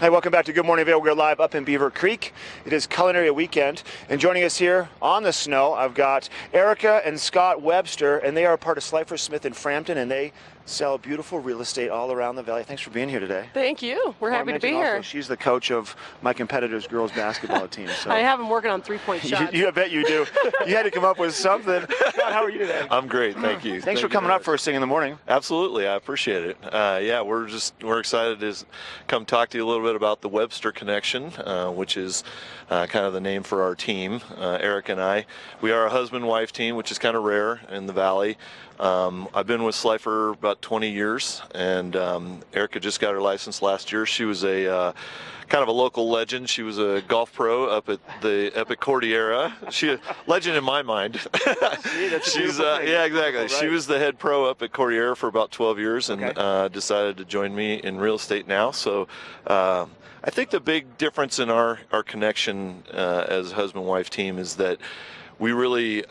Hey, welcome back to Good Morning Vail. We're live up in Beaver Creek. It is Culinary Weekend, and joining us here on the snow, I've got Erica and Scott Webster, and they are part of Slifer, Smith & Frampton, and they sell beautiful real estate all around the valley. Thanks for being here today. Thank you. We're happy to be also, here. she's the coach of my competitor's girls basketball team. So. I have them working on three-point shots. I bet you do. You had to come up with something. Scott, how are you today? I'm great, thank you. Thanks for coming up first thing in the morning. Absolutely, I appreciate it. Yeah, we're excited to come talk to you a little bit about the Webster connection, which is kind of the name for our team. Eric and I, we are a husband-wife team, which is kind of rare in the valley. I've been with Slifer about 20 years, and Erica just got her license last year. She was a kind of a local legend. She was a golf pro up at the Epic Cordillera. She a legend in my mind. She's yeah, exactly. Right. She was the head pro up at Cordillera for about 12 years, and decided to join me in real estate now. So I think the big difference in our connection as a husband-wife team is that we really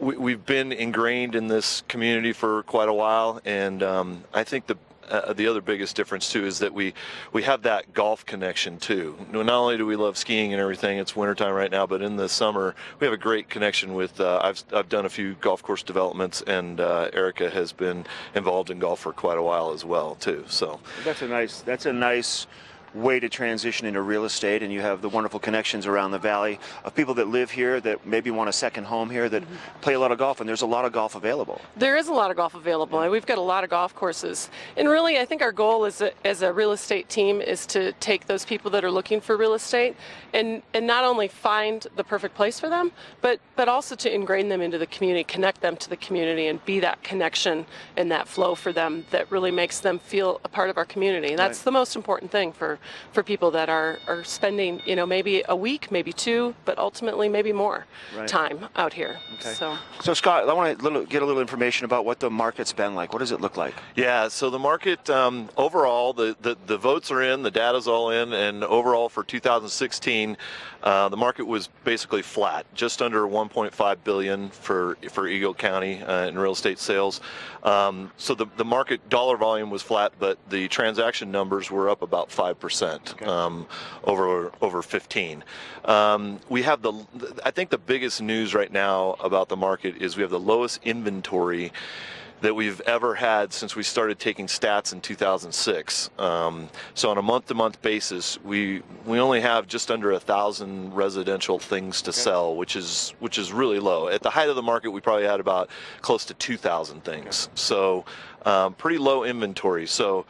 we've been ingrained in this community for quite a while, and I think the other biggest difference too is that we have that golf connection too. Not only do we love skiing and everything, it's wintertime right now, but in the summer we have a great connection with. I've done a few golf course developments, and Erica has been involved in golf for quite a while as well too. So that's a nice way to transition into real estate, and you have the wonderful connections around the valley of people that live here that maybe want a second home here that play a lot of golf, and there's a lot of golf available. There is a lot of golf available, and we've got a lot of golf courses. And really, I think our goal as a real estate team is to take those people that are looking for real estate and not only find the perfect place for them, but also to ingrain them into the community, connect them to the community, and be that connection and that flow for them that really makes them feel a part of our community. And that's the most important thing for people that are spending, maybe a week, maybe two, but ultimately maybe more time out here. Okay. So Scott, I want to get a little information about what the market's been like. What does it look like? Yeah, so the market overall, the votes are in, the data's all in, and overall for 2016, the market was basically flat, just under 1.5 billion for Eagle County in real estate sales. So the market dollar volume was flat, but the transaction numbers were up about 5%. Over 15. We have I think the biggest news right now about the market is we have the lowest inventory that we've ever had since we started taking stats in 2006. So on a month-to-month basis, we only have just under 1,000 residential things to sell, which is really low. At the height of the market, we probably had about close to 2,000 things. So pretty low inventory. So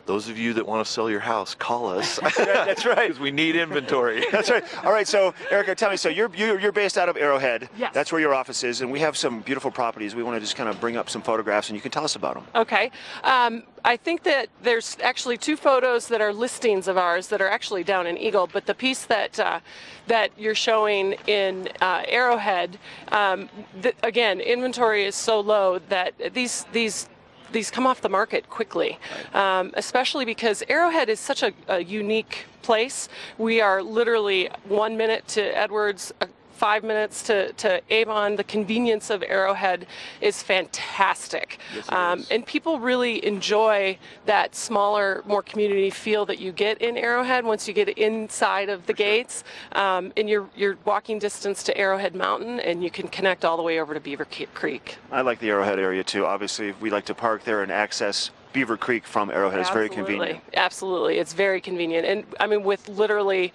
those of you that want to sell your house, call us. That's right. Because we need inventory. That's right. All right. So, Erica, tell me. So you're based out of Arrowhead. Yes. That's where your office is, and we have some beautiful properties. We want to just kind of bring up some photographs, and you can tell us about them. Okay. I think that there's actually two photos that are listings of ours that are actually down in Eagle, but the piece that you're showing in Arrowhead, again, inventory is so low that these come off the market quickly, especially because Arrowhead is such a unique place. We are literally 1 minute to Edwards, 5 minutes to Avon. The convenience of Arrowhead is fantastic. Yes, and people really enjoy that smaller, more community feel that you get in Arrowhead once you get inside of the gates. And you're walking distance to Arrowhead Mountain, and you can connect all the way over to Beaver Creek. I like the Arrowhead area too. Obviously, we like to park there and access Beaver Creek from Arrowhead. It's very convenient. Absolutely. It's very convenient. And I mean, with literally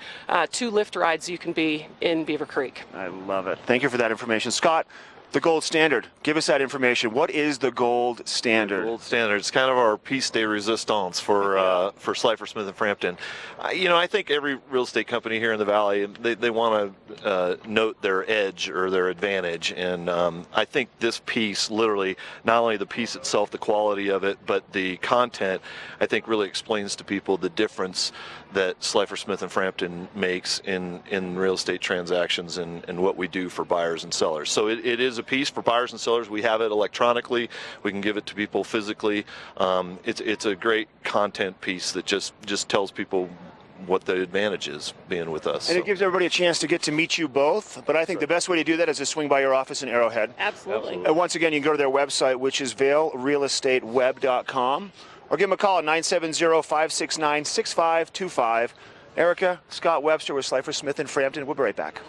2 lift rides, you can be in Beaver Creek. I love it. Thank you for that information. Scott, the gold standard. Give us that information. What is the gold standard? The gold standard. It's kind of our piece de resistance for Slifer, Smith & Frampton. I think every real estate company here in the valley, they want to note their edge or their advantage. And I think this piece, literally, not only the piece itself, the quality of it, but the content, I think really explains to people the difference that Slifer, Smith & Frampton makes in real estate transactions and what we do for buyers and sellers. So it is a piece for buyers and sellers. We have it electronically. We can give it to people physically. It's a great content piece that just tells people what the advantage is being with us. And it gives everybody a chance to get to meet you both, but I think the best way to do that is to swing by your office in Arrowhead. Absolutely. And once again, you can go to their website, which is vailrealestateweb.com, or give them a call at 970-569-6525. Erica, Scott Webster with Slifer Smith in Frampton. We'll be right back.